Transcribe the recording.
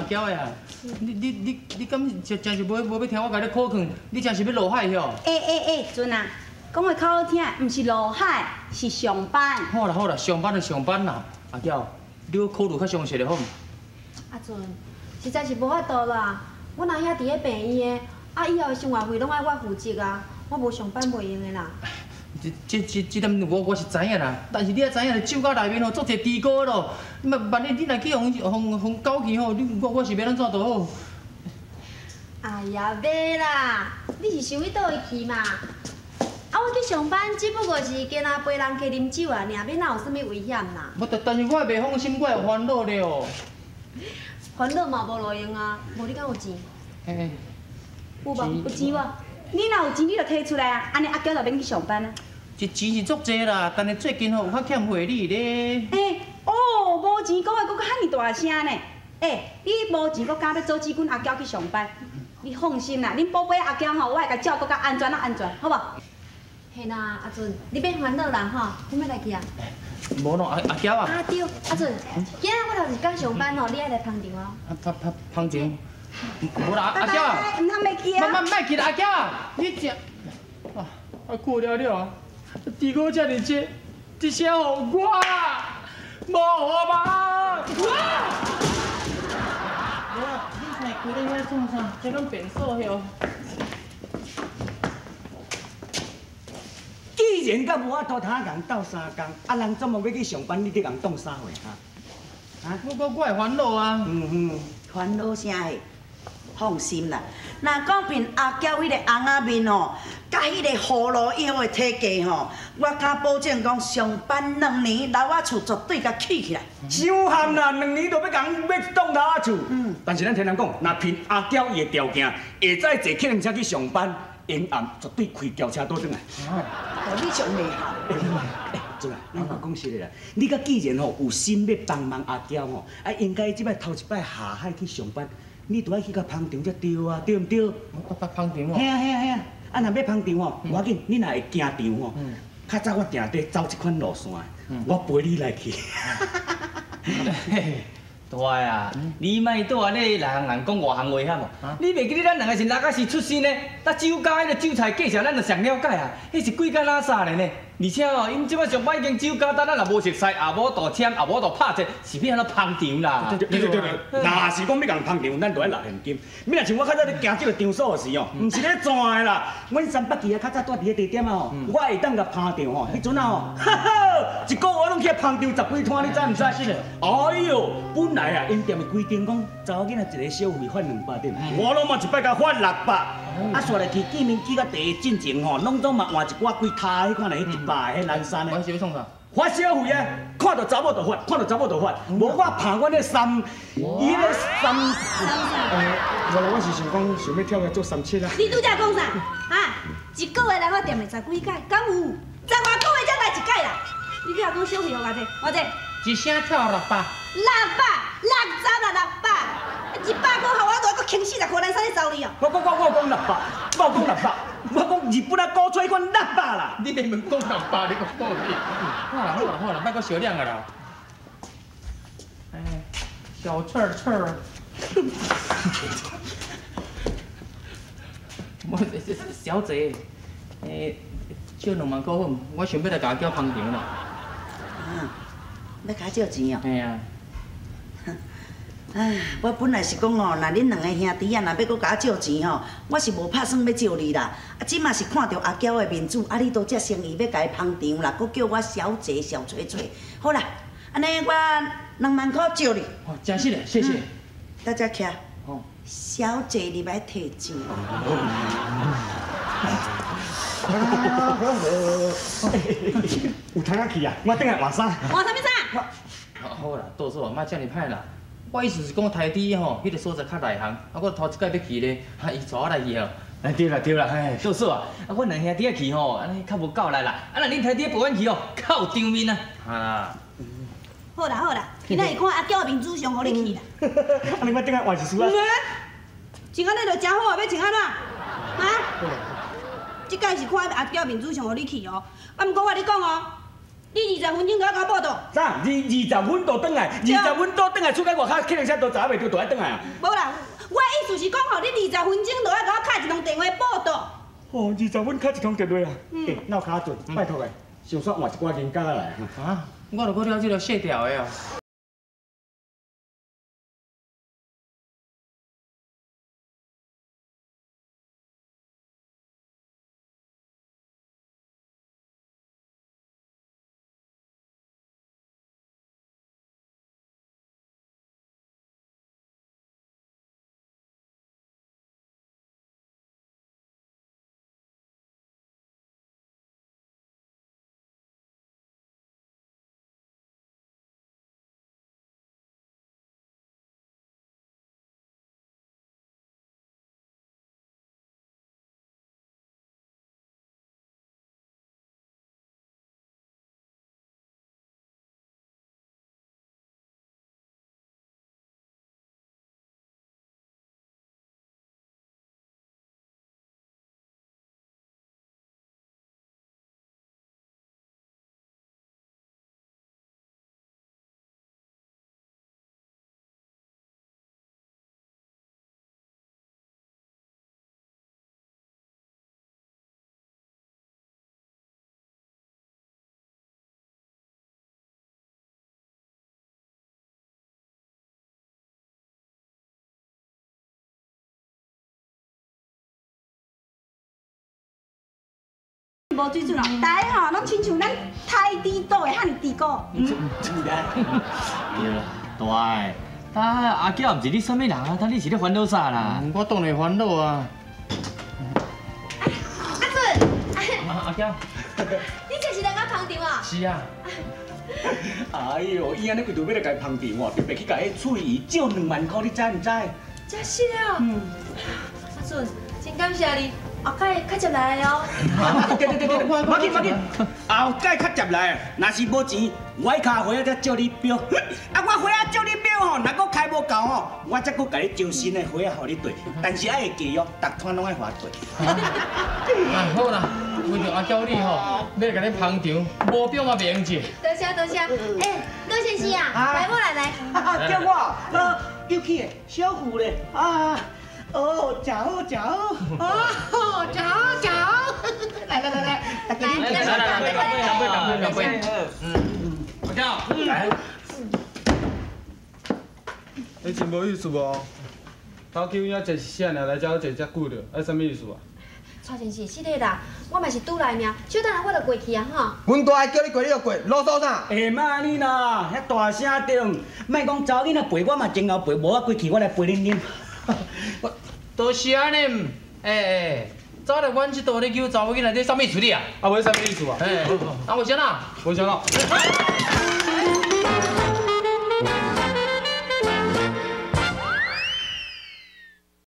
娇的啊！你敢真是无要听我甲你考劝？你真是要落海哟？准啊，讲话较好听，唔是落海，是上班。好啦，上班就上班啦。阿娇，你要考虑较详细的好唔？阿准，实在是无法度啦。我阿兄伫咧病院的，以后的生活费拢爱我负责啊，我无上班袂用的啦。这点我是知影啦，但是你也知影，酒窖内面吼做者猪膏咯。万一你若去互狗去吼，我是要安怎都好。哎呀，袂啦，你是想去倒位去嘛？我去上班只不过是跟阿陪人去啉酒啊，尔，要哪有啥物危险啦？但是我袂放心，我会烦恼了。烦恼嘛无路用啊，无你敢有钱？有无？有钱无？你若有钱，你就摕出来啊，安尼阿娇就免去上班啊。这钱是足济啦，但是最近吼有较欠汇率咧。无钱讲话搁遐尼大声呢？你无钱搁敢要做只管阿娇去上班？你放心啦，恁宝贝阿娇吼，我会甲照顾甲安全好无？嘿啦，阿准，你别烦恼啦吼，我要来去啊。无咯，阿娇啊。对，阿准，今仔我头一天上班吼，你爱来捧场哦。捧场。无啦，阿娇啊。唔通袂去啊？莫去啦，阿娇啊，你这过了啊，猪膏遮尔济，一声互我，无好吧？你才规日遐创啥？这敢变数哟？既然甲无法度他共斗三工，人怎么要去上班？你去共挡啥货啊？我会烦恼啊。烦恼啥嘿？放心啦，若讲凭阿娇迄个红仔面吼，甲迄个葫芦腰的体格吼，我敢保证讲上班2年，来我厝绝对甲起起来。伤悍啦，2年就要共要挡来我厝。但是咱听人讲，若凭阿娇伊的条件，下早坐客人车去上班，沿暗绝对开轿车倒转来。你上厉害。准啊，咱讲实的啦，你甲既然吼有心要帮忙阿娇吼，应该即摆头一摆下海去上班。你都爱去甲捧场才对啊，对毋对？捧场哦。嘿啊！若要捧场吼，无要紧，你若会行场吼，较早我定地走即款路线，我陪你来去。大啊，你莫倒安尼来人讲外行话遐无？你袂记得咱两个是哪个市出身呢？咱酒家迄个酒菜介绍，咱就上了解啊。迄是几间拉萨的呢？而且哦，因即摆上班已经酒家，咱若无熟悉，也无大签，也无大拍者，是要安怎捧场啦？对。若是讲要共捧场，咱就爱留现金。你若像我较早咧行这个场所的时候，毋是咧赚的啦。阮三北记啊，较早住伫个地点啊吼，我会当甲捧场吼。迄阵啊吼，一个月拢去捧场10几摊，你知毋知？哎呦，本来啊，因店的规定讲，查某囡仔一个小费发200点，我拢嘛一摆甲发600。煞来去见面去到第一进前吼，拢总嘛换一寡几摊迄款的迄100迄蓝山的。我是要创啥？发小费啊！看到查某就发，看到查某就发。无我捧阮迄衫，伊迄个衫。原来我是想讲想要跳来做37啊。你拄则讲啥？一个月来我店的10几届，敢有？10外个月才来一届啦！你拄则讲小费互我者，我者。一声跳600。660啊600，100个互我大个轻40块，咱啥咧走你哦？我讲600，我讲日本啊高吹款600啦。你明明讲600，你讲高去。好啦，莫搁小量个啦。小翠儿。我小姐，借2万块好，我想要来甲叫捧场啦。要甲借钱哦？嘿啊。我本来是讲哦，若恁2个兄弟啊，若要搁甲我借钱吼，我是无打算要借你啦。即嘛是看到阿娇的面子，你都这诚意要甲伊捧场啦，搁叫我小姐小翠翠。好啦，安尼我2万块借你。真是的，谢谢。大家徛。小姐，你来摕钱。有通啊去啊！我等下换衫。换啥物衫？好啦，多数莫遮尔歹啦。我意思是讲台底吼，迄个所在较内行，我头一届要去咧，伊带我来去哦。对啦，多数啊，阮两兄弟去吼，安尼较无够力啦。若恁台底陪阮去哦，较有场面啊。好啦，今仔日看阿娇的面子上，互你去啦。安尼我等下换一束啊。穿安尼就真好啊，要穿安怎？即届是看阿娇面子上，互你去哦。毋过我甲你讲哦，你20分钟就要甲我报到。啥？20分倒转来，20分倒转来，厝间外口客人车都查袂着，就爱转来啊。无啦，我意思是讲吼，你20分钟就要甲我敲一通电话报到。哦，20分敲一通电话啊！诶，闹卡准，拜托诶，想煞换一寡人家来。啊，我就搁了这个卸掉的哦。无水准哦，大家吼拢亲像咱太低倒的汉地沟。对啦，大个，阿娇毋是你什么人啊？你是咧烦恼啥啦？我当然烦恼啊。阿准，阿娇，你这是来甲捧场啊？是啊。哎呦，伊安尼规度要来甲伊捧场哦，特别去甲伊处理借2万块，你知唔知？真是了。阿准，真感谢你。后摆较接来哦。对，要紧，后盖较接来，若是无钱，我卡花仔才借你表。啊，我花仔借你表吼，若搁开无够吼，我才搁甲你招新的花仔互你对，但是爱会记哦，逐摊拢爱花对。啊，好啦，为着阿娇你吼，要甲你捧场，无表嘛袂用借。多谢。哎，高先生啊，来我来。叫我又去的小虎咧啊。哦，真好，哦，真好，来，大家干杯！阿娇，来。你真无意思无？头球影坐啥尔，来遮坐遮久了，啊，什么意思啊？蔡先生，是的啦，我嘛是拄来尔，小等下我就过去啊吼。阮大个叫你过，你就过，啰嗦啥？下妈你啦，遐大声着，莫讲查某囡仔陪我嘛，前后陪，无我过去我来陪恁。都是安尼，早来阮这度咧叫查某囡仔，你啥物意思你啊？啊，无啥物意思啊？啊，为啥啦？无啥啦。